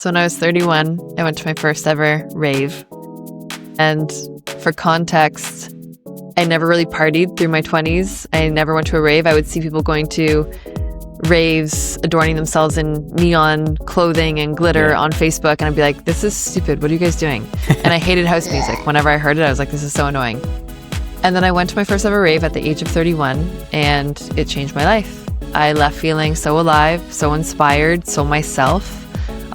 So when I was 31, I went to my first ever rave. And for context, I never really partied through my 20s. I never went to a rave. I would see people going to raves, adorning themselves in neon clothing and glitter on Facebook. And I'd be like, this is stupid. What are you guys doing? And I hated house music. Whenever I heard it, I was like, this is so annoying. And then I went to my first ever rave at the age of 31, and it changed my life. I left feeling so alive, so inspired, so myself.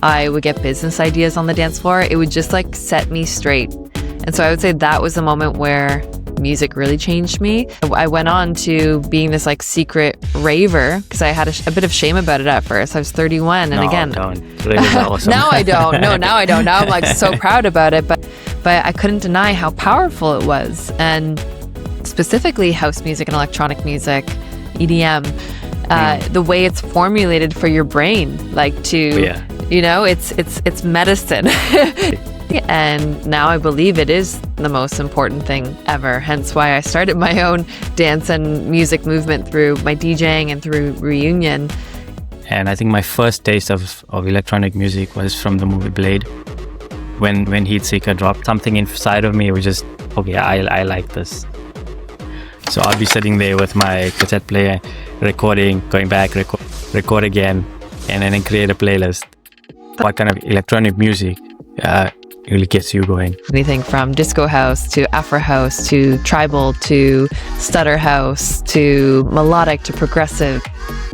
I would get business ideas on the dance floor. It would just like set me straight. And so I would say that was the moment where music really changed me. I went on to being this like secret raver because I had a bit of shame about it at first. I was 31 and again, don't. Really awesome. Now I don't. No, now I don't. Now I'm like so proud about it. But I couldn't deny how powerful it was. And specifically house music and electronic music, EDM, the way it's formulated for your brain, like to, you know, it's medicine. And now I believe it is the most important thing ever. Hence why I started my own dance and music movement through my DJing and through Reunion. And I think my first taste of electronic music was from the movie Blade. When Heatseeker dropped, something inside of me was just, okay, I like this. So I'll be sitting there with my cassette player, recording, going back, record again, and then create a playlist. What kind of electronic music really gets you going? Anything from disco house to Afro house to tribal to stutter house to melodic to progressive.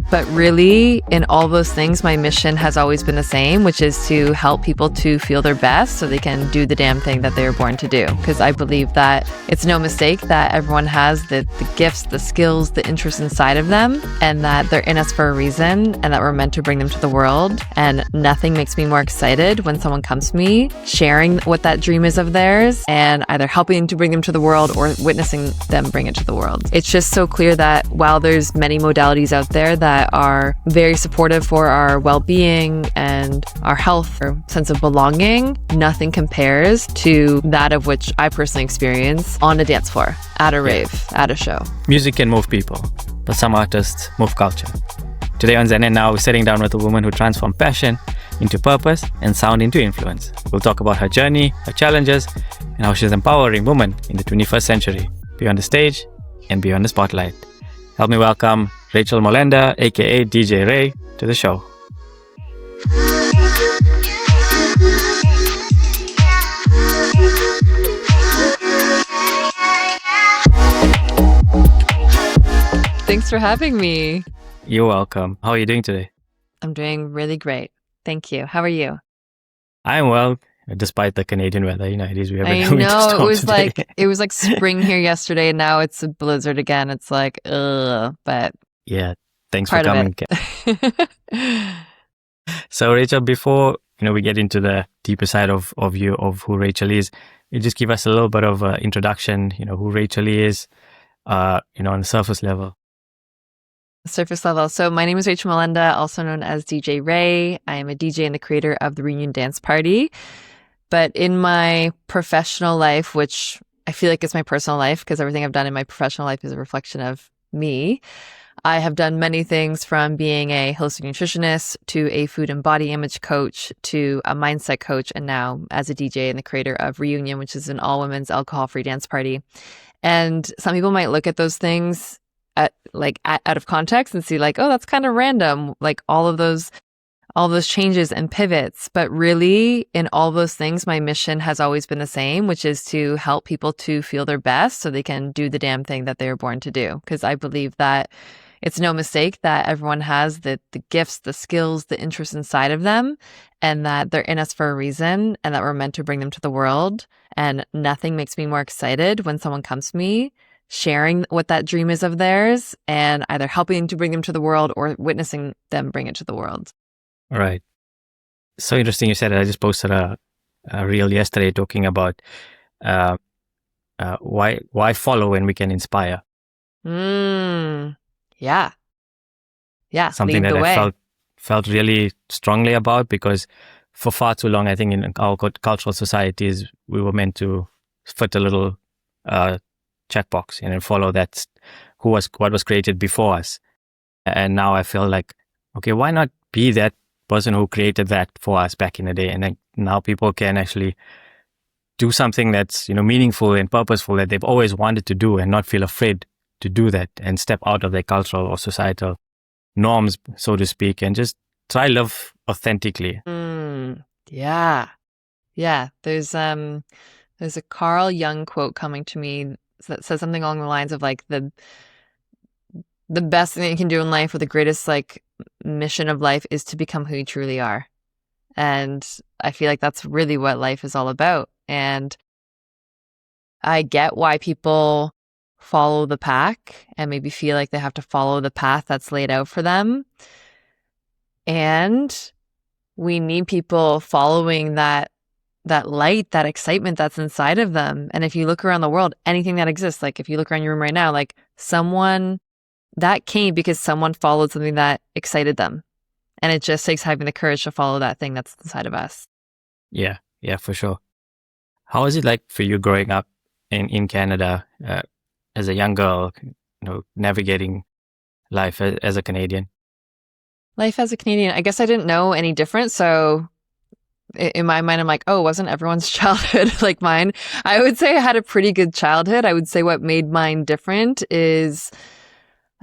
But really, in all those things, my mission has always been the same, which is to help people to feel their best so they can do the damn thing that they were born to do. Because I believe that it's no mistake that everyone has the gifts, the skills, the interests inside of them, and that they're in us for a reason, and that we're meant to bring them to the world. And nothing makes me more excited when someone comes to me sharing what that dream is of theirs and either helping to bring them to the world or witnessing them bring it to the world. It's just so clear that while there's many modalities out there that are very supportive for our well-being and our health or sense of belonging, nothing compares to that of which I personally experience on a dance floor, at a rave, at a show. Music can move people, but some artists move culture. Today on Zen and Now, we're sitting down with a woman who transformed passion into purpose and sound into influence. We'll talk about her journey, her challenges, and how she's empowering women in the 21st century, beyond the stage and beyond the spotlight. Help me welcome Rachel Molenda, aka DJ Rae, to the show. Thanks for having me. You're welcome. How are you doing today? I'm doing really great. Thank you. How are you? I'm well, despite the Canadian weather. You know, it is. We have I know it was like spring here yesterday, and now it's a blizzard again. It's like, but yeah. Thanks for coming. So Rachel, before we get into the deeper side of you, of who Rachel is, you just give us a little bit of an introduction. Who Rachel is, on the surface level. So my name is Rachel Molenda, also known as DJ Rae. I am a DJ and the creator of the Reunion Dance Party. But in my professional life, which I feel like is my personal life, because everything I've done in my professional life is a reflection of me, I have done many things, from being a holistic nutritionist to a food and body image coach to a mindset coach, and now as a DJ and the creator of Reunion, which is an all-women's alcohol-free dance party. And some people might look at those things out of context and see like, oh, that's kind of random, like all those changes and pivots. But really, in all those things, my mission has always been the same, which is to help people to feel their best so they can do the damn thing that they were born to do. Because I believe that it's no mistake that everyone has the gifts, the skills, the interests inside of them, and that they're in us for a reason, and that we're meant to bring them to the world. And nothing makes me more excited when someone comes to me sharing what that dream is of theirs and either helping to bring them to the world or witnessing them bring it to the world. All right. So interesting you said it. I just posted a reel yesterday talking about why follow when we can inspire. Yeah. Something that I felt really strongly about, because for far too long, I think in our cultural societies, we were meant to fit a little checkbox and follow that what was created before us. And now I feel like, okay, why not be that person who created that for us back in the day. And then now people can actually do something that's, meaningful and purposeful that they've always wanted to do and not feel afraid to do that and step out of their cultural or societal norms, so to speak, and just try live authentically. Yeah. There's a Carl Jung quote coming to me that says something along the lines of like the best thing that you can do in life, or the greatest like mission of life, is to become who you truly are. And I feel like that's really what life is all about. And I get why people follow the pack and maybe feel like they have to follow the path that's laid out for them. And we need people following that light, that excitement that's inside of them. And if you look around the world, anything that exists, like if you look around your room right now, like someone that came because someone followed something that excited them. And it just takes having the courage to follow that thing that's inside of us. Yeah, for sure. How is it like for you growing up in Canada as a young girl, navigating life as a Canadian? Life as a Canadian, I guess I didn't know any different. So in my mind, I'm like, oh, wasn't everyone's childhood like mine? I would say I had a pretty good childhood. I would say what made mine different is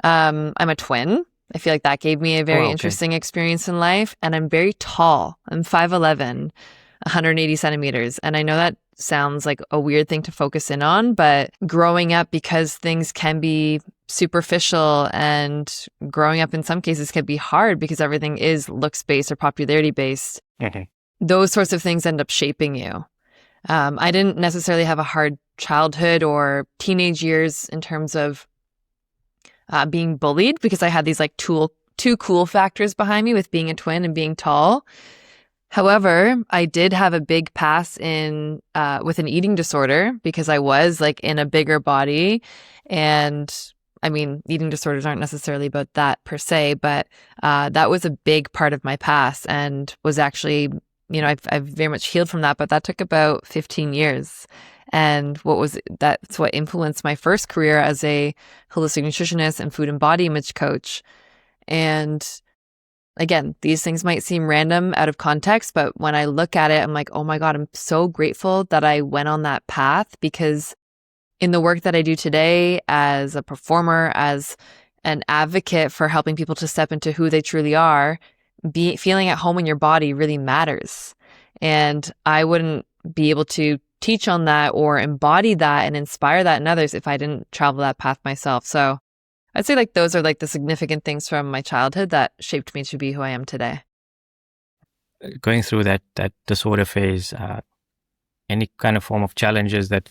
I'm a twin. I feel like that gave me a very interesting experience in life. And I'm very tall. I'm 5'11", 180 centimeters. And I know that sounds like a weird thing to focus in on, but growing up, because things can be superficial, and growing up in some cases can be hard because everything is looks based or popularity based. Those sorts of things end up shaping you. I didn't necessarily have a hard childhood or teenage years in terms of being bullied, because I had these like two cool factors behind me with being a twin and being tall. However, I did have a big pass in with an eating disorder, because I was like in a bigger body. And I mean, eating disorders aren't necessarily about that per se, but that was a big part of my past, and was actually, I've very much healed from that, but that took about 15 years. And that's what influenced my first career as a holistic nutritionist and food and body image coach. And again, these things might seem random out of context, but when I look at it, I'm like, oh my God, I'm so grateful that I went on that path, because in the work that I do today as a performer, as an advocate for helping people to step into who they truly are, feeling at home in your body really matters. And I wouldn't be able to teach on that or embody that and inspire that in others if I didn't travel that path myself. So I'd say like those are like the significant things from my childhood that shaped me to be who I am today. Going through that disorder phase, any kind of form of challenges that,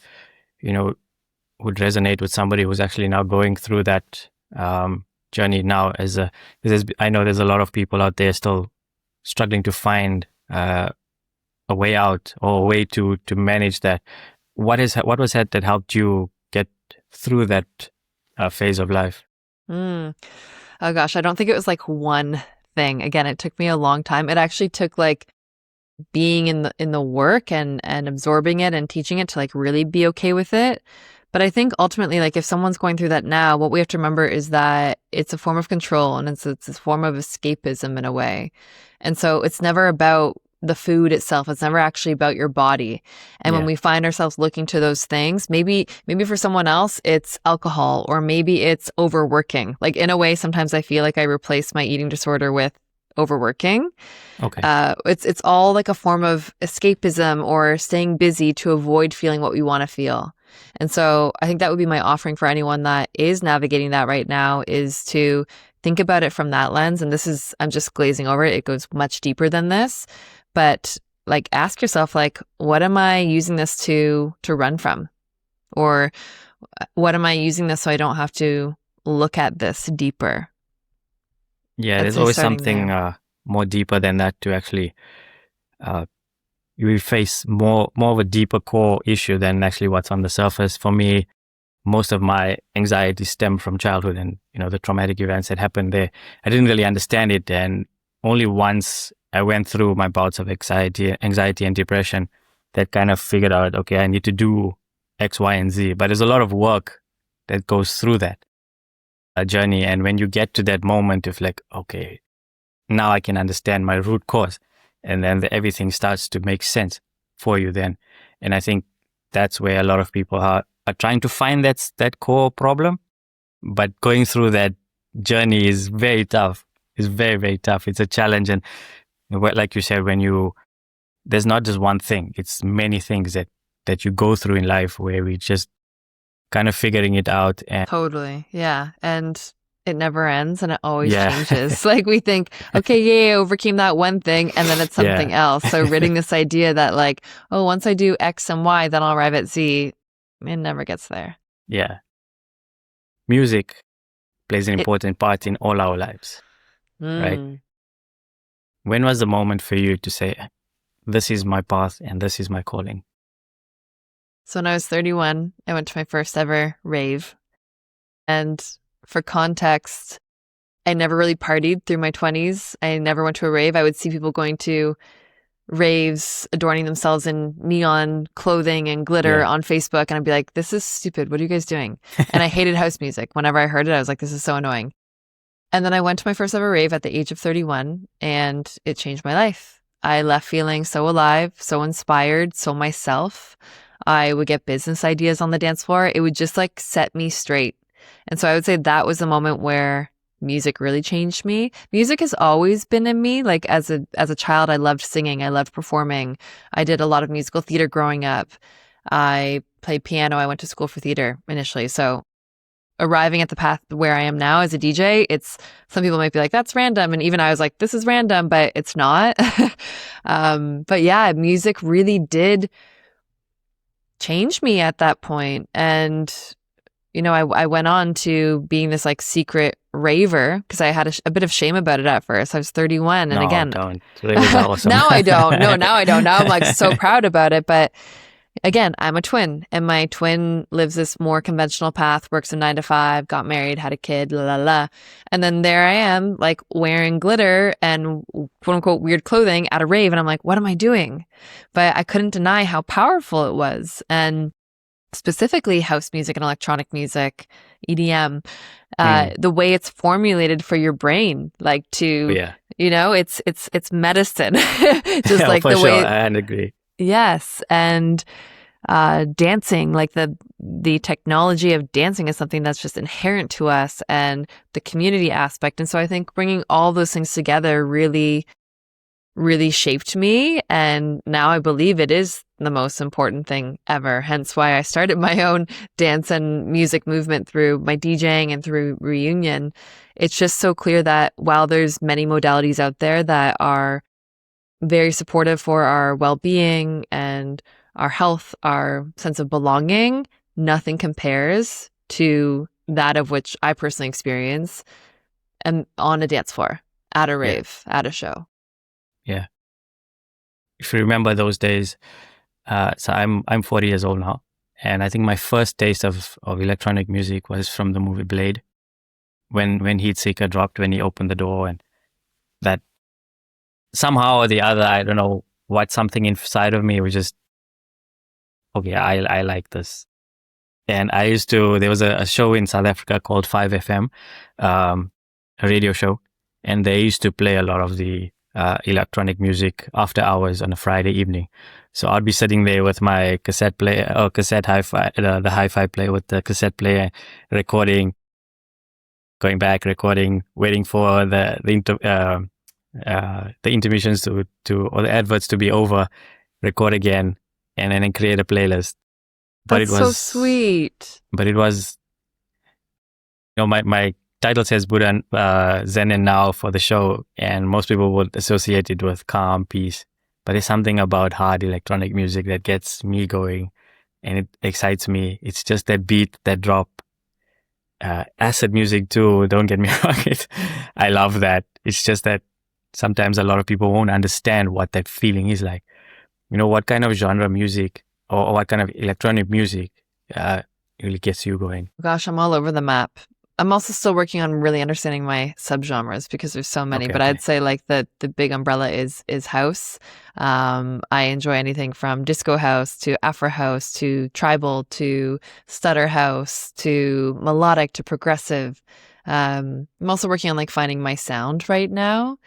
would resonate with somebody who's actually now going through that journey now, because I know there's a lot of people out there still struggling to find a way out or a way to manage that. What was that helped you get through that phase of life? Oh gosh, I don't think it was like one thing. Again, it took me a long time. It actually took like being in the work and absorbing it and teaching it to like really be okay with it. But I think ultimately, like if someone's going through that now, what we have to remember is that it's a form of control, and it's a form of escapism in a way. And so it's never about the food itself. It's never actually about your body. And when we find ourselves looking to those things, maybe for someone else, it's alcohol, or maybe it's overworking. Like in a way, sometimes I feel like I replace my eating disorder with overworking. Okay. It's all like a form of escapism or staying busy to avoid feeling what we want to feel. And so I think that would be my offering for anyone that is navigating that right now, is to think about it from that lens. And I'm just glazing over it. It goes much deeper than this. But like ask yourself, like, what am I using this to run from? Or what am I using this so I don't have to look at this deeper? Yeah, there's always something more deeper than that to actually you face more of a deeper core issue than actually what's on the surface. For me, most of my anxiety stemmed from childhood and, the traumatic events that happened there. I didn't really understand it. And only once I went through my bouts of anxiety and depression that kind of figured out, okay, I need to do X, Y, and Z. But there's a lot of work that goes through that journey. And when you get to that moment of like, okay, now I can understand my root cause. And then everything starts to make sense for you then. And I think that's where a lot of people are trying to find that core problem. But going through that journey is very tough. It's very, very tough. It's a challenge. And like you said, there's not just one thing. It's many things that you go through in life where we just kind of figuring it out. And Totally. Yeah. And it never ends and it always changes. Like we think, okay, yeah, I overcame that one thing and then it's something else. So ridding this idea that like, oh, once I do X and Y, then I'll arrive at Z, it never gets there. Yeah. Music plays an important part in all our lives, right? When was the moment for you to say, this is my path and this is my calling? So when I was 31, I went to my first ever rave. And for context, I never really partied through my 20s. I never went to a rave. I would see people going to raves, adorning themselves in neon clothing and glitter on Facebook. And I'd be like, this is stupid. What are you guys doing? And I hated house music. Whenever I heard it, I was like, this is so annoying. And then I went to my first ever rave at the age of 31 and it changed my life. I left feeling so alive, so inspired, so myself. I would get business ideas on the dance floor. It would just like set me straight. And so I would say that was the moment where music really changed me. Music has always been in me. Like as a child, I loved singing. I loved performing. I did a lot of musical theater growing up. I played piano. I went to school for theater initially. So arriving at the path where I am now as a DJ, some people might be like, that's random. And even I was like, this is random, but it's not. But yeah, music really did change me at that point. And you know, I went on to being this like secret raver because I had a bit of shame about it at first. I was 31 and again, don't. It was awesome. now I don't. No, now I don't. Now I'm like so proud about it. But again, I'm a twin and my twin lives this more conventional path, works a 9 to 5, got married, had a kid, la, la, la. And then there I am like wearing glitter and quote unquote weird clothing at a rave. And I'm like, what am I doing? But I couldn't deny how powerful it was. And specifically house music and electronic music, EDM, the way it's formulated for your brain, like to, you know, it's medicine. Just like the way. I agree. Yes. And dancing, like the technology of dancing is something that's just inherent to us and the community aspect. And so I think bringing all those things together really shaped me. And now I believe it is the most important thing ever. Hence why I started my own dance and music movement through my DJing and through Reunion. It's just so clear that while there's many modalities out there that are very supportive for our well-being and our health, our sense of belonging, nothing compares to that of which I personally experience and on a dance floor, at a rave, at a show. Yeah. If you remember those days, so I'm 40 years old now, and I think my first taste of electronic music was from the movie Blade, when Heatseeker dropped, when he opened the door, and that somehow or the other, I don't know what, something inside of me was just, okay, I like this. And I used to, there was a show in South Africa called 5FM, a radio show, and they used to play a lot of the electronic music after hours on a Friday evening. So I'd be sitting there with my cassette player, or cassette hi-fi, the hi-fi player with the cassette player, recording, going back, recording, waiting for the intermissions or the adverts to be over, record again, and then create a playlist. But That's it was so sweet. But it was, you know, my title says Buddha, Zen and Now for the show, and most people would associate it with calm, peace. But there's something about hard electronic music that gets me going, and it excites me. It's just that beat, that drop. Acid music too, don't get me wrong. I love that. It's just that sometimes a lot of people won't understand what that feeling is like. You know, what kind of genre music or what kind of electronic music really gets you going. Gosh, I'm all over the map. I'm also still working on really understanding my subgenres because there's so many, but I'd say like the big umbrella is house. I enjoy anything from disco house to Afro house to tribal to stutter house to melodic to progressive. I'm also working on like finding my sound right now.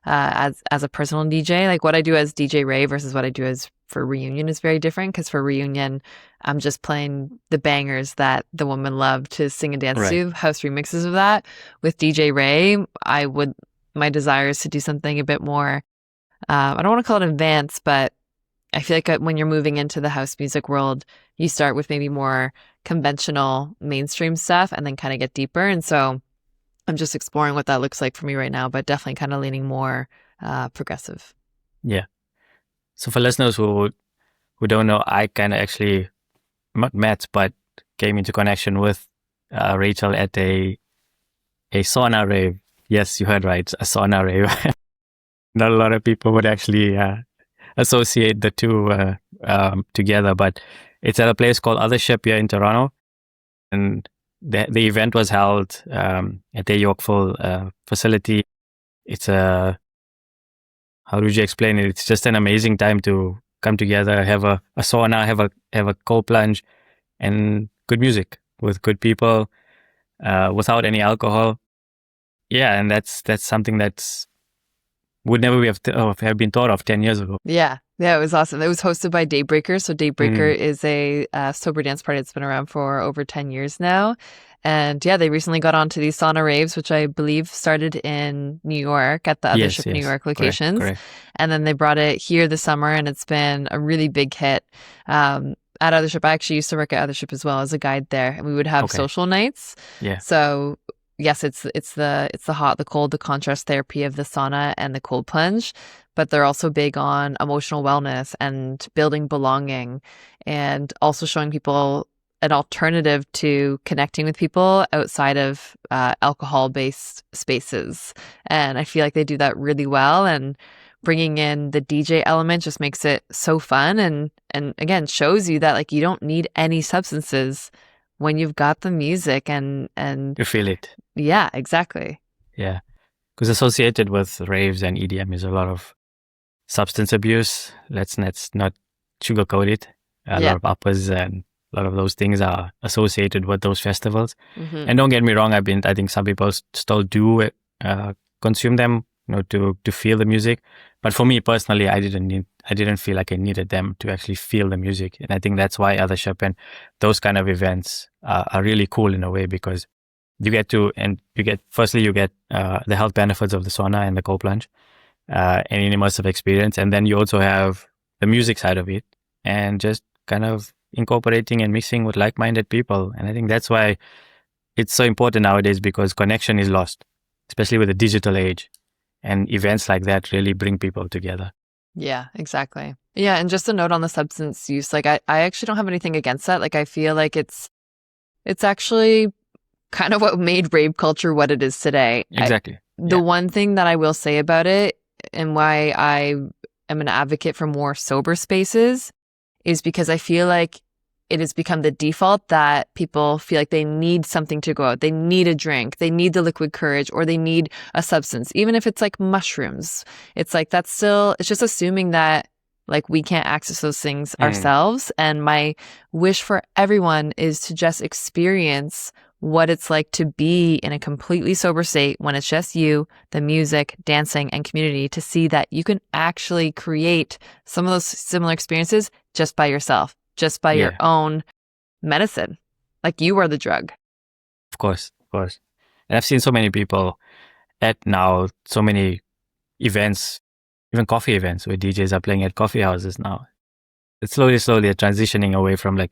as a personal DJ. Like what I do as DJ Rae versus what I do as for reunion is very different, because for reunion, I'm just playing the bangers that the women love to sing and dance to, house remixes of that. With DJ Rae, my desire is to do something a bit more, I don't want to call it advanced, but I feel like when you're moving into the house music world, you start with maybe more conventional mainstream stuff and then kind of get deeper. And so I'm just exploring what that looks like for me right now, but definitely kind of leaning more progressive. Yeah. So for listeners who don't know, I kind of actually not met, but came into connection with Rachel at a sauna rave. Yes, you heard right, a sauna rave. Not a lot of people would actually associate the two together, but it's at a place called Othership here in Toronto, and the event was held at the Yorkville facility. It's how would you explain it? It's just an amazing time to come together, have a sauna, have a cold plunge, and good music with good people, without any alcohol. Yeah, and that's something that's would never have been thought of 10 years ago. Yeah, it was awesome. It was hosted by Daybreaker. So Daybreaker is a sober dance party that's been around for over 10 years now. And yeah, they recently got onto these sauna raves, which I believe started in New York at the Othership New York locations. Correct. And then they brought it here this summer, and it's been a really big hit. At Othership, I actually used to work at Othership as well as a guide there, and we would have social nights. Yeah. So yes, it's the hot, the cold, the contrast therapy of the sauna and the cold plunge, but they're also big on emotional wellness and building belonging, and also showing people an alternative to connecting with people outside of alcohol-based spaces. And I feel like they do that really well, and bringing in the DJ element just makes it so fun, and again shows you that like you don't need any substances when you've got the music and you feel it. Yeah, exactly. Yeah, because associated with raves and EDM is a lot of substance abuse. Let's not sugarcoat it. A lot of uppers and a lot of those things are associated with those festivals. And don't get me wrong, I think some people still do consume them, to feel the music. But for me personally, I didn't feel like I needed them to actually feel the music. And I think that's why Othership and those kind of events are really cool in a way, because you get the health benefits of the sauna and the cold plunge, and an immersive experience. And then you also have the music side of it, and just kind of incorporating and mixing with like-minded people. And I think that's why it's so important nowadays, because connection is lost, especially with the digital age. And events like that really bring people together. Yeah, exactly. Yeah, and just a note on the substance use, like I actually don't have anything against that. Like I feel like it's actually kind of what made rave culture what it is today. Exactly. The one thing that I will say about it, and why I am an advocate for more sober spaces, is because I feel like it has become the default that people feel like they need something to go out. They need a drink. They need the liquid courage, or they need a substance, even if it's like mushrooms. It's like it's just assuming that like we can't access those things ourselves. And my wish for everyone is to just experience what it's like to be in a completely sober state when it's just you, the music, dancing, and community, to see that you can actually create some of those similar experiences just by yourself. Just by your own medicine. Like you are the drug. Of course. And I've seen so many people at now, so many events, even coffee events where DJs are playing at coffee houses now. It's slowly transitioning away from like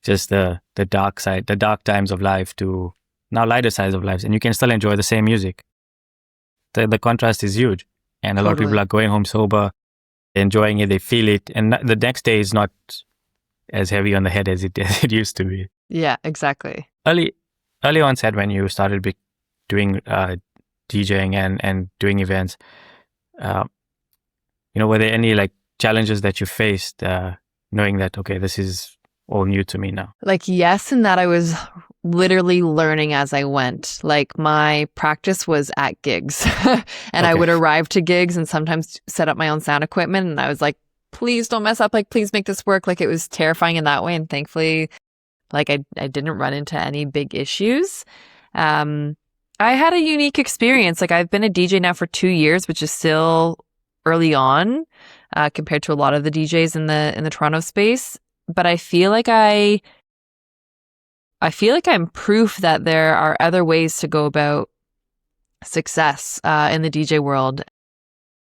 just the dark side, the dark times of life, to now lighter sides of lives. And you can still enjoy the same music. The contrast is huge. And a lot of people are going home sober, enjoying it, they feel it. And the next day is not as heavy on the head as it used to be. Yeah, exactly. Early onset, when you started doing DJing and doing events, were there any like challenges that you faced, knowing that, okay, this is all new to me now? Like, yes, in that I was literally learning as I went. Like my practice was at gigs and I would arrive to gigs and sometimes set up my own sound equipment, and I was like, please don't mess up. Like, please make this work. Like, it was terrifying in that way. And thankfully, like I didn't run into any big issues. I I had a unique experience. Like I've been a DJ now for 2 years, which is still early on compared to a lot of the DJs in the Toronto space. But I feel like I'm proof that there are other ways to go about success in the DJ world.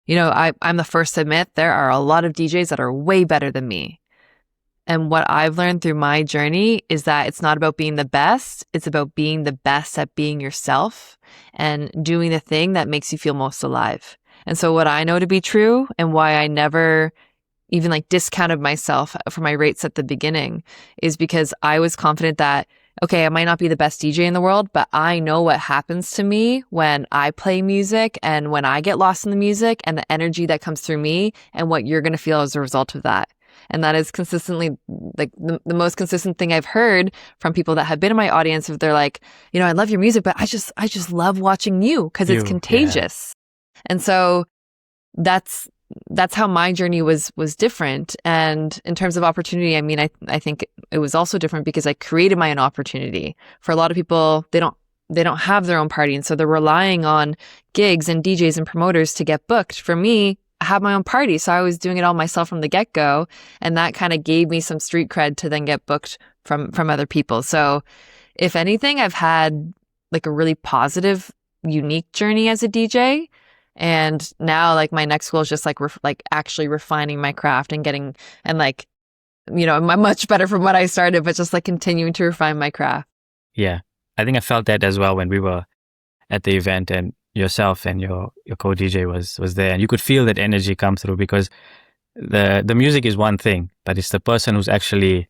You know, I'm the first to admit there are a lot of DJs that are way better than me. And what I've learned through my journey is that it's not about being the best. It's about being the best at being yourself and doing the thing that makes you feel most alive. And so what I know to be true and why I never even like discounted myself for my rates at the beginning is because I was confident that, okay, I might not be the best DJ in the world, but I know what happens to me when I play music and when I get lost in the music and the energy that comes through me and what you're going to feel as a result of that. And that is consistently like the most consistent thing I've heard from people that have been in my audience. If they're like, you know, I love your music, but I just love watching you because it's contagious. Yeah. And so that's how my journey was different. And in terms of opportunity, I mean, I think it was also different because I created my own opportunity. For a lot of people, they don't have their own party. And so they're relying on gigs and DJs and promoters to get booked. For me, I have my own party. So I was doing it all myself from the get-go. And that kind of gave me some street cred to then get booked from other people. So if anything, I've had like a really positive, unique journey as a DJ. And now like my next goal is just like actually refining my craft and getting, and like, you know, I'm much better from what I started, but just like continuing to refine my craft. Yeah. I think I felt that as well when we were at the event and yourself and your co-DJ was there, and you could feel that energy come through because the music is one thing, but it's the person who's actually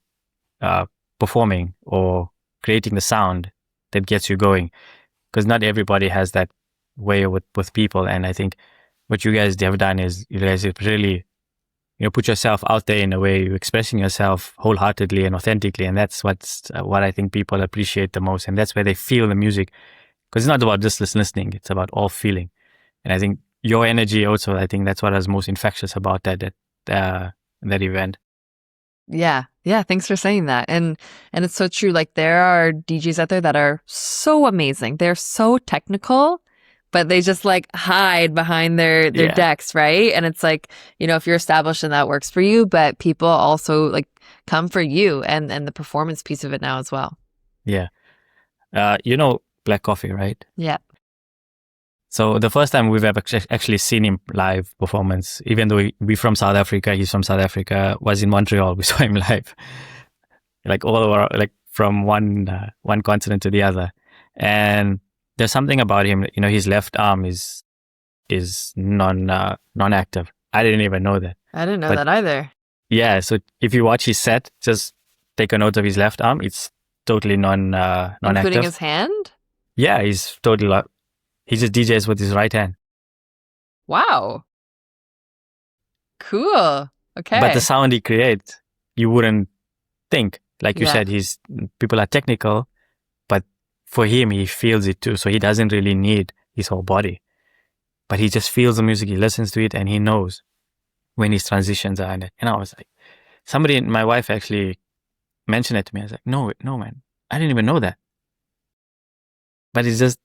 performing or creating the sound that gets you going, because not everybody has that way with people. And I think what you guys have done is you guys have really, you know, put yourself out there in a way, you're expressing yourself wholeheartedly and authentically, and that's what I think people appreciate the most, and that's where they feel the music. Because it's not about just listening, it's about all feeling. And I think your energy also, I think that's what was most infectious about that event. Yeah. Thanks for saying that. And it's so true. Like there are DJs out there that are so amazing. They're so technical, but they just like hide behind their decks, right? And it's like, you know, if you're established and that works for you, but people also like come for you and the performance piece of it now as well. Yeah. You know, Black Coffee, right? Yeah. So the first time we've ever actually seen him live performance, even though we're from South Africa, he's from South Africa, was in Montreal. We saw him live, like all over, like from one continent to the other. And there's something about him, you know, his left arm is non-active. I didn't even know that. I didn't know that either. Yeah. So if you watch his set, just take a note of his left arm. It's totally non-active. Including his hand? Yeah, he's totally, he just DJs with his right hand. Wow. Cool. Okay. But the sound he creates, you wouldn't think. Like you said, people are technical, but for him, he feels it too. So he doesn't really need his whole body. But he just feels the music, he listens to it, and he knows when his transitions are in it. And I was like, my wife actually mentioned it to me. I was like, no, man, I didn't even know that. But it's just,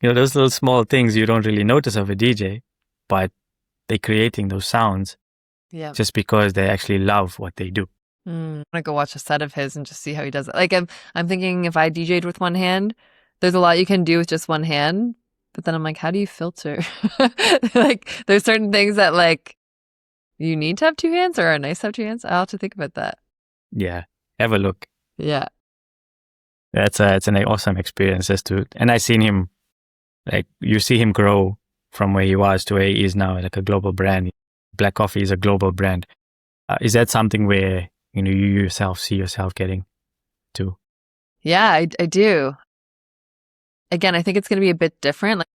you know, those little small things you don't really notice of a DJ, but they're creating those sounds just because they actually love what they do. I'm going to go watch a set of his and just see how he does it. Like I'm thinking if I DJ'd with one hand, there's a lot you can do with just one hand. But then I'm like, how do you filter? Like there's certain things that like you need to have two hands or are nice to have two hands. I'll have to think about that. Yeah. Have a look. Yeah. It's an awesome experience and I seen him, like you see him grow from where he was to where he is now, like a global brand. Black Coffee is a global brand. Is that something where, you know, you yourself see yourself getting to? Yeah, I do. Again, I think it's going to be a bit different. Like,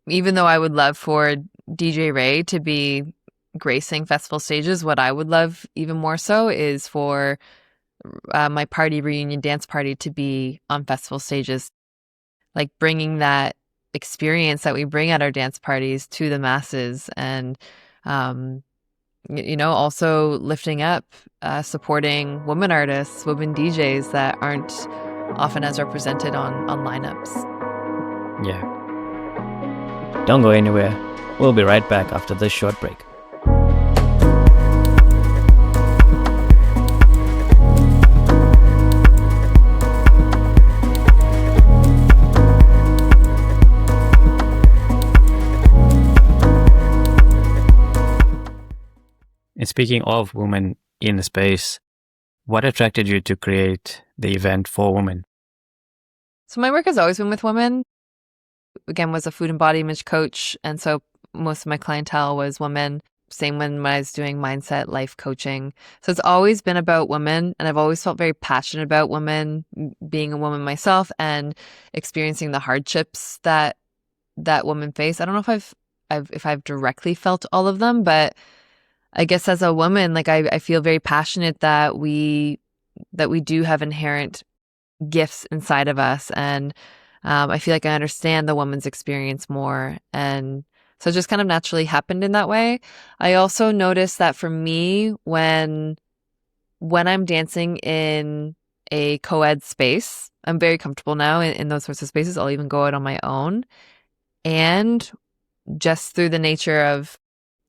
even though I would love for DJ Rae to be gracing festival stages, what I would love even more so is for my party reunion dance party to be on festival stages, like bringing that experience that we bring at our dance parties to the masses, and you know, also lifting up, supporting women artists, women DJs that aren't often as represented on lineups. Yeah. Don't go anywhere. We'll be right back after this short break. And speaking of women in the space, what attracted you to create the event for women? So my work has always been with women. Again, was a food and body image coach. And so most of my clientele was women. Same when I was doing mindset, life coaching. So it's always been about women. And I've always felt very passionate about women, being a woman myself and experiencing the hardships that women face. I don't know if I've directly felt all of them, but I guess as a woman, like I feel very passionate that we do have inherent gifts inside of us. And I feel like I understand the woman's experience more. And so it just kind of naturally happened in that way. I also noticed that for me, when I'm dancing in a co-ed space, I'm very comfortable now in those sorts of spaces. I'll even go out on my own. And just through the nature of,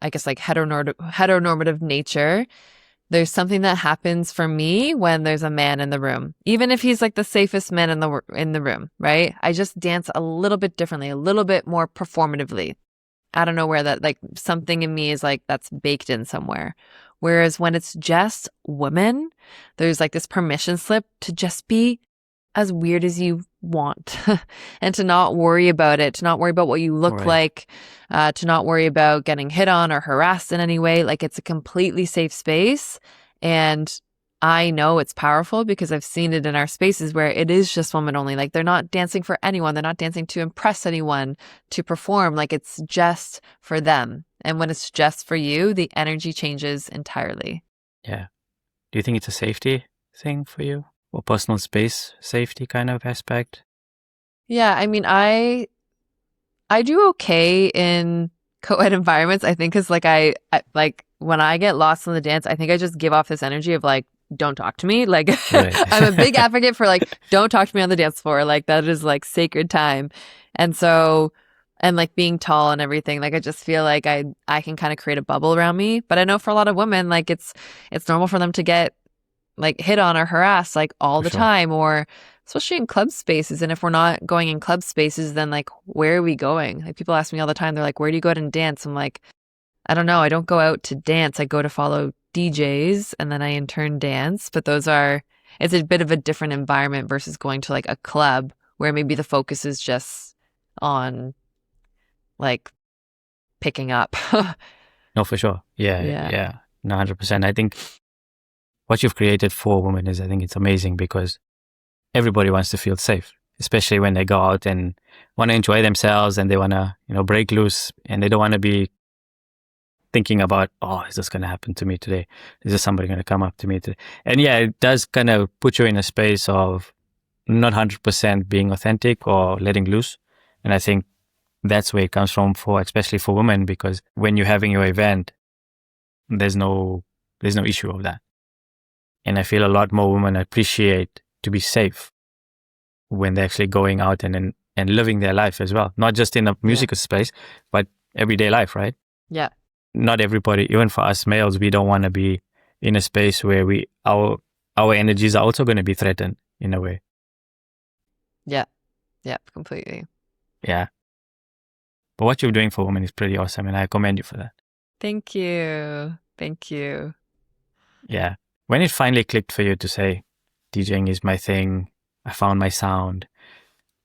I guess, like heteronormative nature, there's something that happens for me when there's a man in the room, even if he's like the safest man in the room, right? I just dance a little bit differently, a little bit more performatively. I don't know where that, like, something in me is like that's baked in somewhere. Whereas when it's just women, there's like this permission slip to just be as weird as you want and to not worry about it, to not worry about what you look like, to not worry about getting hit on or harassed in any way. Like, it's a completely safe space. And I know it's powerful because I've seen it in our spaces where it is just women only. Like, they're not dancing for anyone. They're not dancing to impress anyone, to perform. Like, it's just for them. And when it's just for you, the energy changes entirely. Yeah. Do you think it's a safety thing for you? Or personal space safety kind of aspect? Yeah, I mean, I do okay in co-ed environments. I think because like I like when I get lost in the dance, I think I just give off this energy of like, don't talk to me. Like, Right. I'm a big advocate for like, don't talk to me on the dance floor. Like, that is like sacred time. And so, and like being tall and everything, like I just feel like I can kind of create a bubble around me. But I know for a lot of women, like it's normal for them to get like hit on or harassed like all the time, or especially in club spaces. And if we're not going in club spaces, then like, where are we going? Like, people ask me all the time, they're like, where do you go out and dance? I'm like, I don't know. I don't go out to dance. I go to follow DJs and then I in turn dance. But it's a bit of a different environment versus going to like a club where maybe the focus is just on like picking up. No, for sure. Yeah. 100%. I think what you've created for women is, I think it's amazing because everybody wants to feel safe, especially when they go out and want to enjoy themselves and they want to, break loose, and they don't want to be thinking about, oh, is this going to happen to me today? Is there somebody going to come up to me today? And yeah, it does kind of put you in a space of not 100% being authentic or letting loose. And I think that's where it comes from especially for women, because when you're having your event, there's no issue of that. And I feel a lot more women appreciate to be safe when they're actually going out and living their life as well. Not just in a musical space, but everyday life, right? Yeah. Not everybody, even for us males, we don't want to be in a space where our energies are also going to be threatened in a way. Yeah. Yeah, completely. Yeah. But what you're doing for women is pretty awesome, and I commend you for that. Thank you. Thank you. Yeah. When it finally clicked for you to say, DJing is my thing, I found my sound,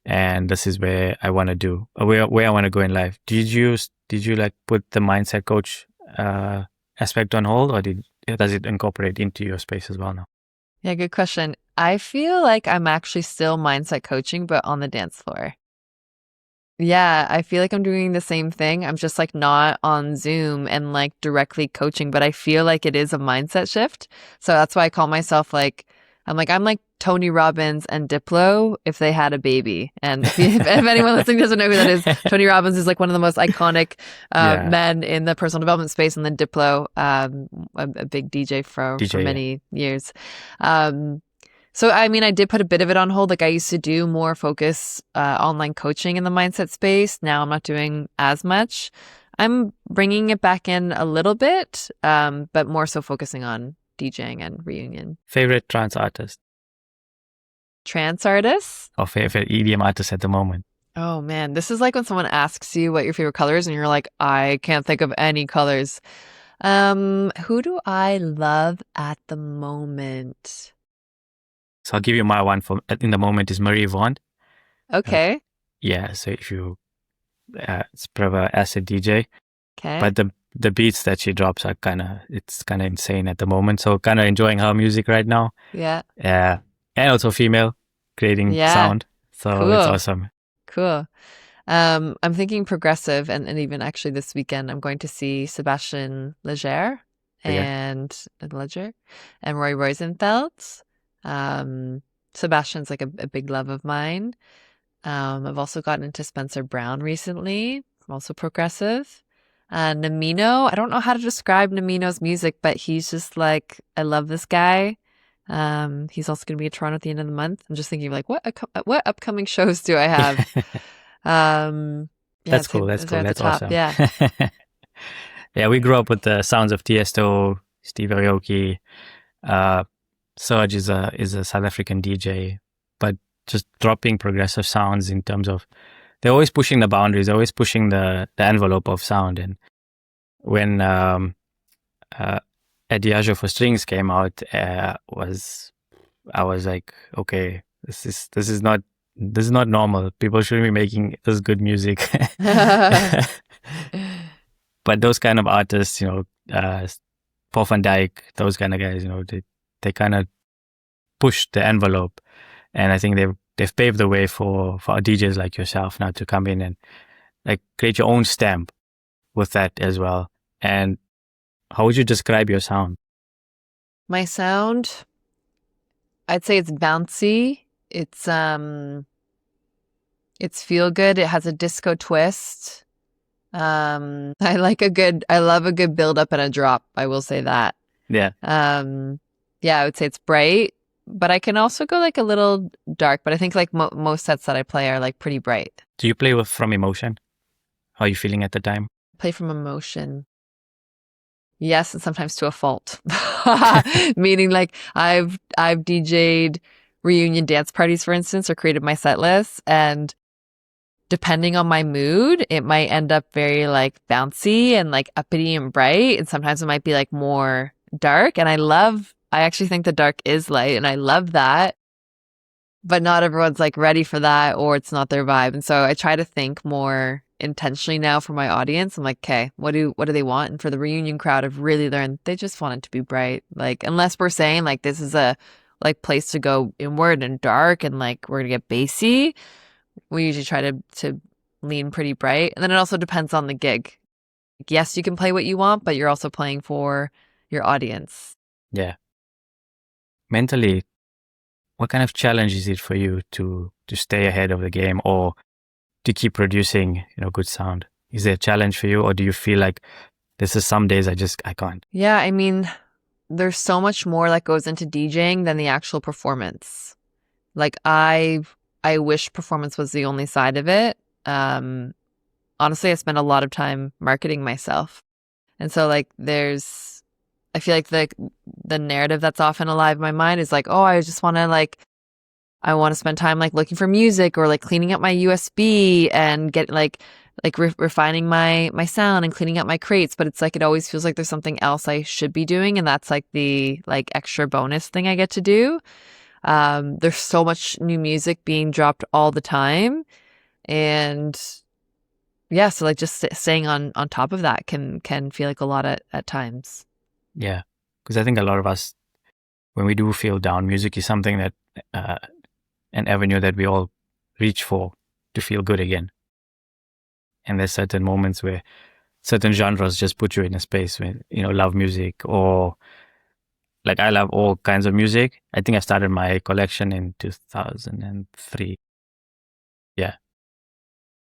and this is where I want to do, where I want to go in life, did you like put the mindset coach aspect on hold, or does it incorporate into your space as well now? Yeah, good question. I feel like I'm actually still mindset coaching, but on the dance floor. Yeah, I feel like I'm doing the same thing. I'm just like not on Zoom and like directly coaching, but I feel like it is a mindset shift. So that's why I call myself like, I'm like Tony Robbins and Diplo if they had a baby. And if anyone listening doesn't know who that is, Tony Robbins is like one of the most iconic men in the personal development space. And then Diplo, a big DJ for many years. So, I mean, I did put a bit of it on hold. Like I used to do more focus online coaching in the mindset space. Now I'm not doing as much. I'm bringing it back in a little bit, but more so focusing on DJing and reunion. Favorite trance artist? Trance artists? Or favorite EDM artist at the moment? Oh man, this is like when someone asks you what your favorite color is and you're like, I can't think of any colors. Who do I love at the moment? So I'll give you my one for in the moment is Marie Vaughn. Okay. Yeah, so if you it's probably acid DJ. Okay. But the beats that she drops are it's kind of insane at the moment. So kind of enjoying her music right now. Yeah. And also female creating sound. So Cool. it's awesome. Cool. I'm thinking progressive, and even actually this weekend I'm going to see Sebastian Leger and Roy Rosenfeld. Sebastian's like a big love of mine. I've also gotten into Spencer Brown recently, also progressive. Namino, I don't know how to describe Namino's music, but he's just like, I love this guy. He's also going to be in Toronto at the end of the month. I'm just thinking like, what upcoming shows do I have? That's cool. That's cool. That's awesome. Yeah. Yeah, we grew up with the sounds of Tiesto, Steve Aoki. Serge is a South African DJ, but just dropping progressive sounds in terms of they're always pushing the boundaries, always pushing the envelope of sound. And when Adagio for Strings came out, I was like, okay, this is not normal. People shouldn't be making this good music. But those kind of artists, Paul van Dyk, those kind of guys, they kind of push the envelope, and I think they've paved the way for DJs like yourself now to come in and like create your own stamp with that as well. And how would you describe your sound? My sound, I'd say it's bouncy. It's feel good. It has a disco twist. I love a good build up and a drop. I will say that. Yeah. Yeah, I would say it's bright, but I can also go like a little dark. But I think like most sets that I play are like pretty bright. Do you play from emotion? How are you feeling at the time? Play from emotion. Yes, and sometimes to a fault. Meaning like I've DJ'd reunion dance parties, for instance, or created my set lists, and depending on my mood, it might end up very like bouncy and like uppity and bright, and sometimes it might be like more dark. And I actually think the dark is light, and I love that. But not everyone's like ready for that, or it's not their vibe. And so I try to think more intentionally now for my audience. I'm like, okay, what do they want? And for the reunion crowd, I've really learned they just want it to be bright. Like, unless we're saying like this is a like place to go inward and dark and like we're gonna get bassy, we usually try to lean pretty bright. And then it also depends on the gig. Yes, you can play what you want, but you're also playing for your audience. Yeah. Mentally, what kind of challenge is it for you to stay ahead of the game or to keep producing, good sound? Is there a challenge for you, or do you feel like this is some days I can't? Yeah, I mean, there's so much more that goes into DJing than the actual performance. Like I wish performance was the only side of it. Honestly, I spend a lot of time marketing myself. And so like I feel like the narrative that's often alive in my mind is like, oh, I just want to I want to spend time like looking for music or like cleaning up my USB and get refining my sound and cleaning up my crates. But it's like, it always feels like there's something else I should be doing. And that's like the extra bonus thing I get to do. There's so much new music being dropped all the time. And yeah, so like just staying on top of that can feel like a lot at times. Yeah. Because I think a lot of us, when we do feel down, music is something that, an avenue that we all reach for to feel good again. And there's certain moments where certain genres just put you in a space where, love music, or like I love all kinds of music. I think I started my collection in 2003. Yeah.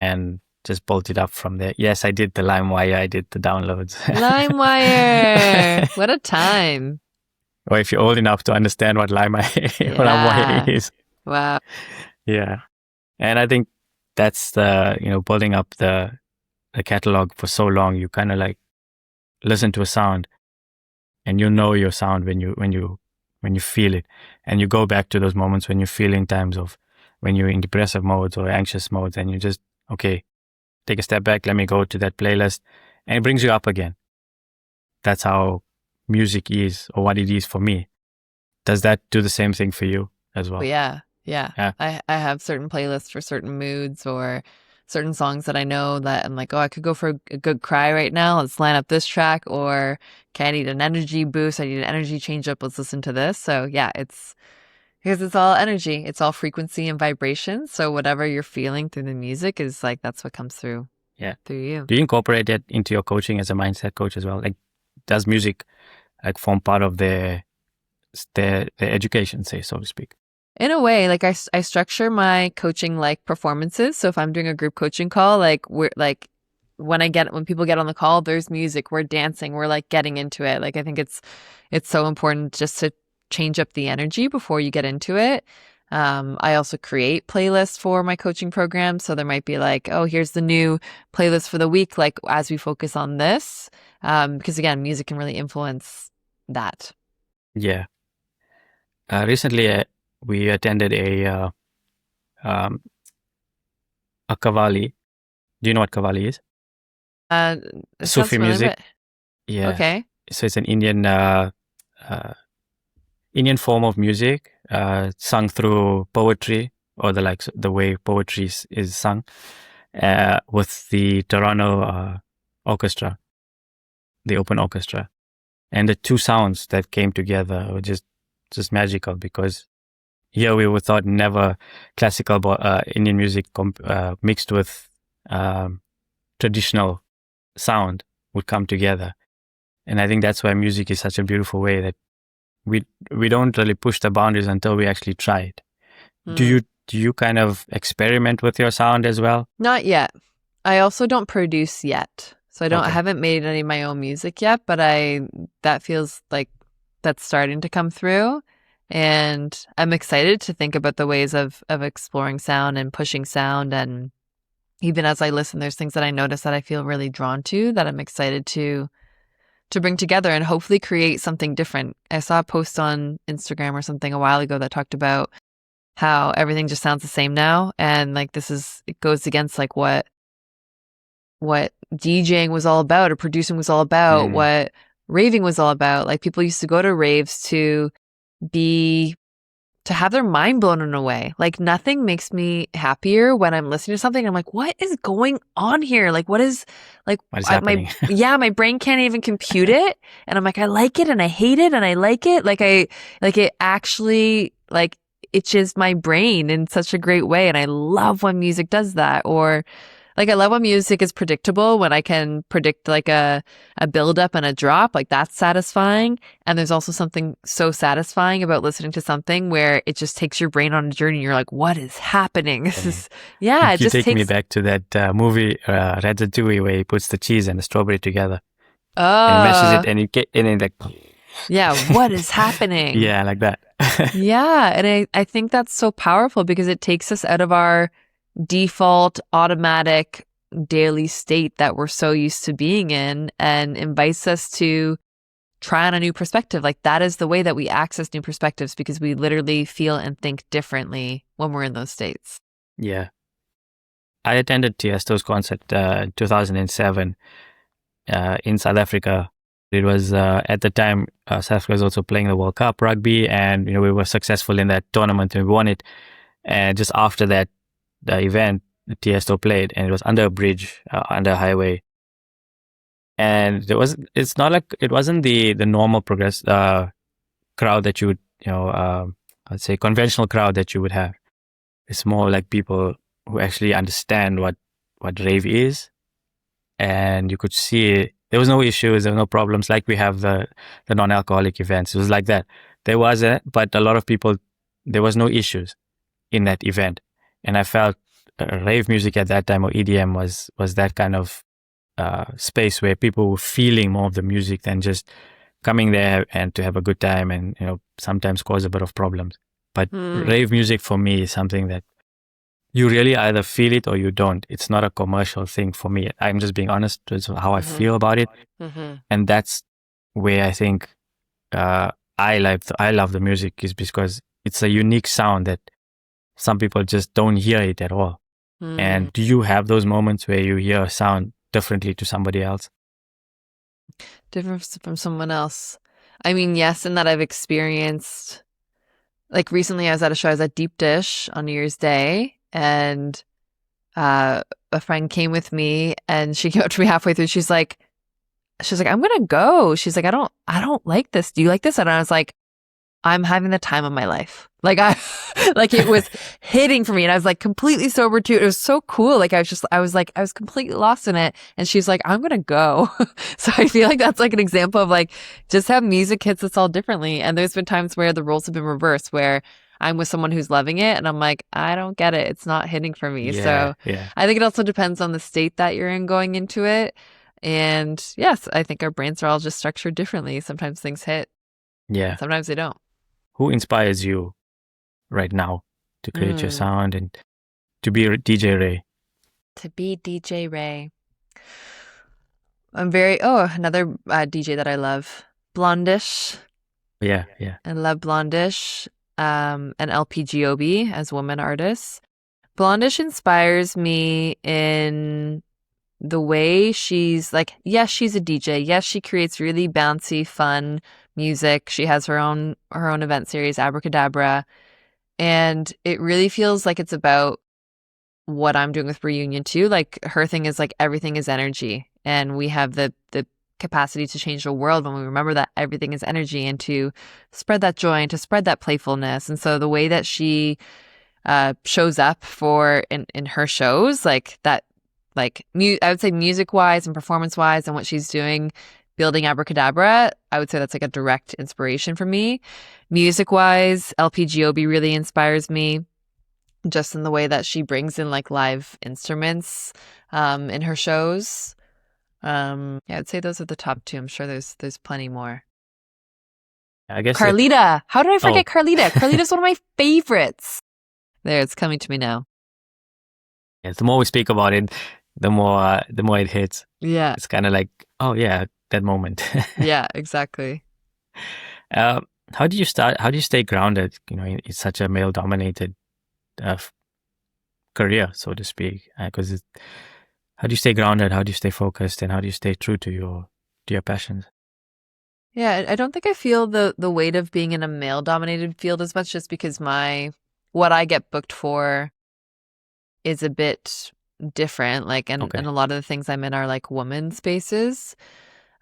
And just bolted up from there. Yes, I did the LimeWire. I did the downloads. LimeWire! What a time. or if you're old enough to understand what Lima Yeah. is. Wow. Yeah. And I think that's the, building up the catalog for so long, you kind of like listen to a sound and you know your sound when you feel it. And you go back to those moments when you're feeling times of when you're in depressive modes or anxious modes, and you just, okay, take a step back, let me go to that playlist, and it brings you up again. That's how music is, or what it is for me. Does that do the same thing for you as well? Yeah. Yeah. I have certain playlists for certain moods or certain songs that I know that I'm like, oh, I could go for a good cry right now. Let's line up this track. Or, okay, I need an energy boost. I need an energy change up. Let's listen to this. So yeah, it's because it's all energy. It's all frequency and vibration. So whatever you're feeling through the music is like, that's what comes through. Yeah. Through you. Do you incorporate that into your coaching as a mindset coach as well? Like, does music like form part of their education, say, so to speak? In a way, like I structure my coaching like performances. So if I'm doing a group coaching call, like we're like when people get on the call, there's music, we're dancing, we're like getting into it. Like I think it's so important just to change up the energy before you get into it. I also create playlists for my coaching program. So there might be like, oh, here's the new playlist for the week, like as we focus on this. Because again, music can really influence that. Yeah. Recently, we attended a Qawwali. Do you know what Qawwali is? Sufi music. Yeah. Okay. So it's an Indian form of music, sung through poetry, or the way poetry is sung, with the Toronto orchestra, the open orchestra, and the two sounds that came together were just magical, because here we were thought never classical Indian music mixed with traditional sound would come together. And I think that's why music is such a beautiful way, that we don't really push the boundaries until we actually try it. Do you kind of experiment with your sound as well? Not yet. I also don't produce yet. So I haven't made any of my own music yet, but that feels like that's starting to come through. And I'm excited to think about the ways of exploring sound and pushing sound. And even as I listen, there's things that I notice that I feel really drawn to, that I'm excited to bring together and hopefully create something different. I saw a post on Instagram or something a while ago that talked about how everything just sounds the same now. And like it goes against like what DJing was all about, or producing was all about, what raving was all about. Like people used to go to raves to have their mind blown in a way. Like nothing makes me happier when I'm listening to something. I'm like, what is going on here? Like, what is happening? My brain can't even compute it. And I'm like, I like it and I hate it and I like it. It actually like itches my brain in such a great way. And I love when music does that. Or like, I love when music is predictable, when I can predict like a build up and a drop, like that's satisfying. And there's also something so satisfying about listening to something where it just takes your brain on a journey. You're like, what is happening? This is, yeah. You take me back to that movie, Ratatouille, where he puts the cheese and the strawberry together. Oh. And he meshes it and you get in and like, yeah, what is happening? Yeah, like that. Yeah. And I think that's so powerful because it takes us out of our default automatic daily state that we're so used to being in, and invites us to try on a new perspective. Like that is the way that we access new perspectives, because we literally feel and think differently when we're in those states. Yeah. I attended Tiesto's concert in 2007 in South Africa. It was at the time South Africa was also playing the World Cup rugby, and we were successful in that tournament and we won it. And just after that, the event, Tiesto played, and it was under a bridge, under a highway. And it wasn't the normal crowd that you would, I'd say conventional crowd that you would have. It's more like people who actually understand what rave is. And you could see there was no issues, there were no problems like we have the non-alcoholic events. It was like that. There was but a lot of people, there was no issues in that event. And I felt rave music at that time, or EDM, was that kind of space where people were feeling more of the music than just coming there and to have a good time and, sometimes cause a bit of problems. But rave music for me is something that you really either feel it or you don't. It's not a commercial thing for me. I'm just being honest with how I feel about it. And that's where I think I love the music, is because it's a unique sound that some people just don't hear it at all. And do you have those moments where you hear a sound differently to somebody else? Different from someone else? I mean, yes, in that I've experienced, like recently I was at a show, I was at Deep Dish on New Year's Day, and a friend came with me, and she came up to me halfway through. She's like, I'm gonna go. She's like, I don't like this. Do you like this? And I was like, I'm having the time of my life. Like it was hitting for me, and I was like completely sober too. It was so cool. Like I was completely lost in it. And she's like, I'm gonna go. So I feel like that's like an example of like, just how music hits us all differently. And there's been times where the roles have been reversed, where I'm with someone who's loving it, and I'm like, I don't get it. It's not hitting for me. So I think it also depends on the state that you're in going into it. And yes, I think our brains are all just structured differently. Sometimes things hit. Yeah. Sometimes they don't. Who inspires you right now to create your sound and to be DJ Rae? To be DJ Rae. Another DJ that I love, Blondish. Yeah. I love Blondish, and LPGOB as women artists. Blondish inspires me in the way she's like, yes, she's a DJ. Yes, she creates really bouncy, fun music. She has her own event series, Abracadabra. And it really feels like it's about what I'm doing with Reunion too. Like her thing is like, everything is energy. And we have the capacity to change the world when we remember that everything is energy, and to spread that joy and to spread that playfulness. And so the way that she shows up in her shows, like that, like I would say music wise and performance wise, and what she's doing building Abracadabra, I would say that's like a direct inspiration for me. Music wise, LPGOB really inspires me, just in the way that she brings in like live instruments in her shows. I'd say those are the top two. I'm sure there's plenty more. I guess Carlita. How did I forget Carlita? Carlita's one of my favorites. There, it's coming to me now. Yeah, the more we speak about it, the more it hits. Yeah. It's kind of like, oh yeah, that moment. Yeah, exactly. How do you stay grounded, in such a male-dominated career, so to speak? Because how do you stay grounded? How do you stay focused? And how do you stay true to your passions? Yeah, I don't think I feel the weight of being in a male-dominated field as much, just because what I get booked for is a bit different. Like, and a lot of the things I'm in are like woman spaces.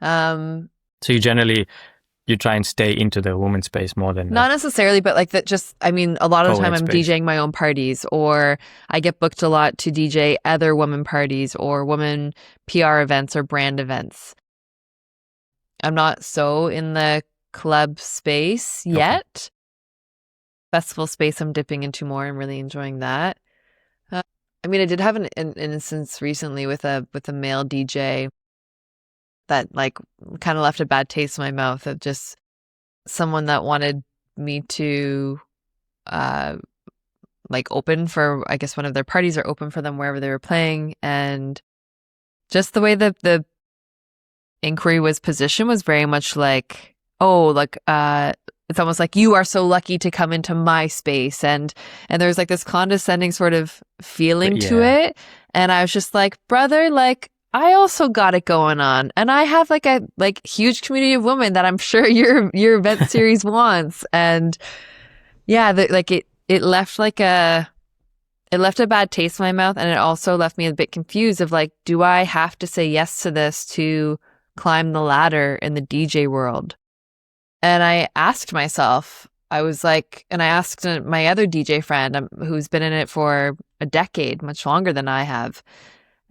So you try and stay into the woman space more than not necessarily, but like that. Just, I mean, a lot of the time I'm DJing my own parties, or I get booked a lot to DJ other women parties or women PR events or brand events. I'm not so in the club space yet. Festival space I'm dipping into more. I'm really enjoying that. I mean, I did have an instance recently with a male DJ that like kind of left a bad taste in my mouth, of just someone that wanted me to like open for, I guess, one of their parties, or open for them wherever they were playing. And just the way that the inquiry was positioned was very much like, it's almost like, you are so lucky to come into my space, and there's like this condescending sort of feeling to it. And I was just like, brother, like, I also got it going on, and I have like a huge community of women that I'm sure your event series wants. And yeah, it left a bad taste in my mouth, and it also left me a bit confused of like, do I have to say yes to this to climb the ladder in the DJ world? And I asked myself, I was like, and I asked my other DJ friend who's been in it for a decade, much longer than I have.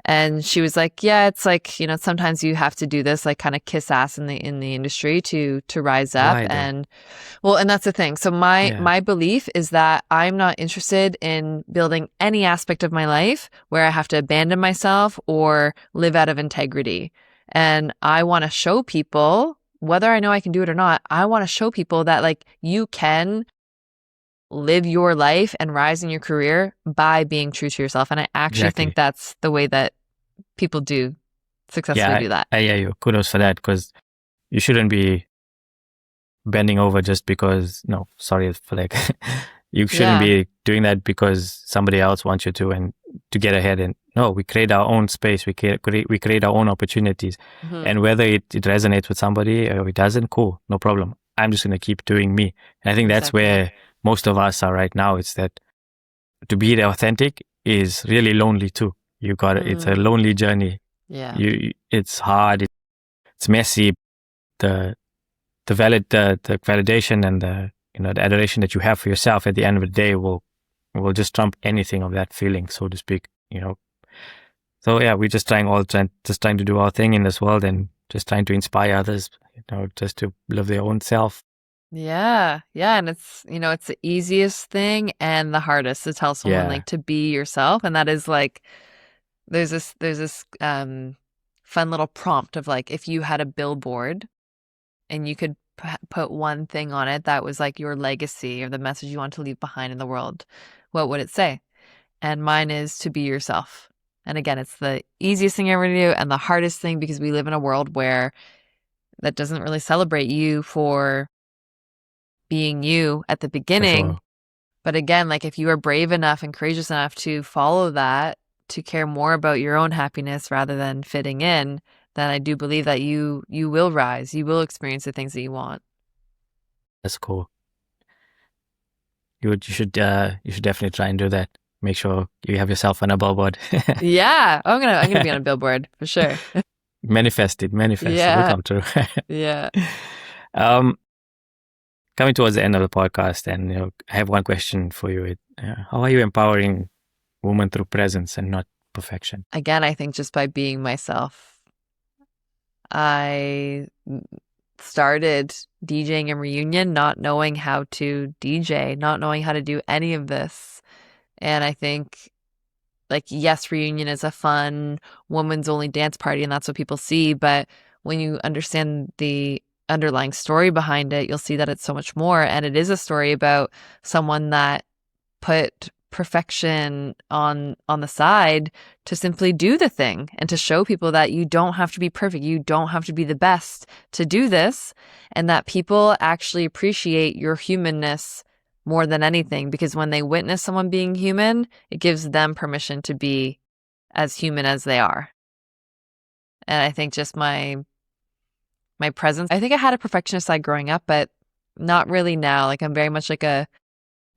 And she was like, yeah, it's like, sometimes you have to do this, like kind of kiss ass in the industry to rise up. Right. And that's the thing. So my belief is that I'm not interested in building any aspect of my life where I have to abandon myself or live out of integrity. And I want to show people whether I know I can do it or not, I want to show people that like you can live your life and rise in your career by being true to yourself. And I actually think that's the way that people do successfully do that. Yeah, you kudos for that, because you shouldn't be bending over just because, no, sorry for like, you shouldn't be doing that because somebody else wants you to and to get ahead. And no, we create our own space. We create our own opportunities. And whether it resonates with somebody or it doesn't, cool, no problem. I'm just going to keep doing me. And I think that's where most of us are right now. It's that to be authentic is really lonely too. You got it's a lonely journey. Yeah. It's hard. It's messy. The validation and the the adoration that you have for yourself at the end of the day will just trump anything of that feeling, so to speak. So yeah, we're just trying to do our thing in this world and just trying to inspire others, just to live their own self. Yeah. And it's it's the easiest thing and the hardest to tell someone like to be yourself. And that is like there's this fun little prompt of like, if you had a billboard and you could put one thing on it that was like your legacy or the message you want to leave behind in the world, what would it say? And mine is to be yourself. And again, it's the easiest thing ever to do and the hardest thing, because we live in a world where that doesn't really celebrate you for being you at the beginning. Sure. But again, like if you are brave enough and courageous enough to follow that, to care more about your own happiness rather than fitting in, then I do believe that you will rise. You will experience the things that you want. That's cool. You should definitely try and do that. Make sure you have yourself on a billboard. Yeah. I'm gonna be on a billboard for sure. Manifest it. Yeah. It'll come true. Yeah. Coming towards the end of the podcast, and I have one question for you. How are you empowering women through presence and not perfection? Again, I think just by being myself. I started DJing in Reunion not knowing how to DJ, not knowing how to do any of this. And I think, like, yes, Reunion is a fun woman's only dance party and that's what people see. But when you understand the underlying story behind it, you'll see that it's so much more. And it is a story about someone that put perfection on the side to simply do the thing and to show people that you don't have to be perfect. You don't have to be the best to do this, and that people actually appreciate your humanness more than anything, because when they witness someone being human, it gives them permission to be as human as they are. And I think just my presence, I think I had a perfectionist side growing up, but not really now. Like I'm very much like a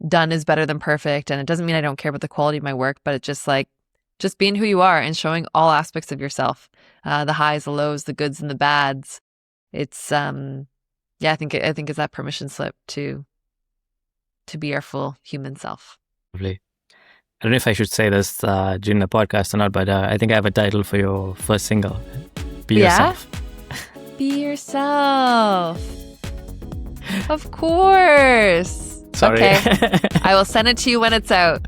done is better than perfect. And it doesn't mean I don't care about the quality of my work, but it's just like, just being who you are and showing all aspects of yourself, the highs, the lows, the goods and the bads. It's, I think it's that permission slip to be our full human self. Lovely. I don't know if I should say this during the podcast or not, but I think I have a title for your first single. Be Yourself. Be yourself. Of course. Sorry. Okay. I will send it to you when it's out.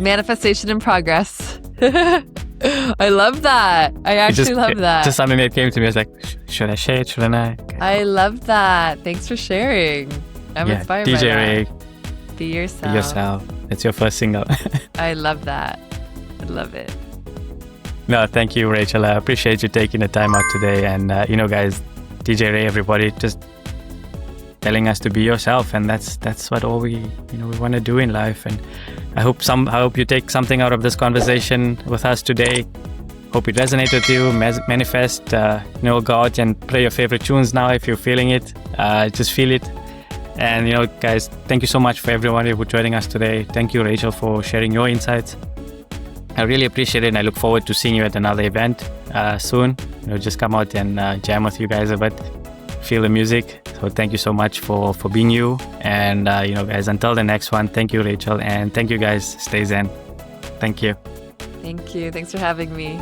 Manifestation in progress. I love that. I actually love that. Just something that came to me. I was like, should I share it? Shouldn't I? I love that. Thanks for sharing. I'm inspired by that. DJ Rae. Be yourself. Be yourself. It's your first single. I love that. I love it. No, thank you, Rachel. I appreciate you taking the time out today. And, guys, DJ Rae, everybody, just telling us to be yourself, and that's what all we want to do in life. And I hope you take something out of this conversation with us today. Hope it resonates with you. Manifest, go out and play your favorite tunes now if you're feeling it. Just feel it. And guys, thank you so much for everyone who joining us today. Thank you, Rachel, for sharing your insights. I really appreciate it, and I look forward to seeing you at another event soon. Just come out and jam with you guys a bit. Feel the music. So thank you so much for being you. And, guys, until the next one, thank you, Rachel. And thank you, guys. Stay Zen. Thank you. Thank you. Thanks for having me.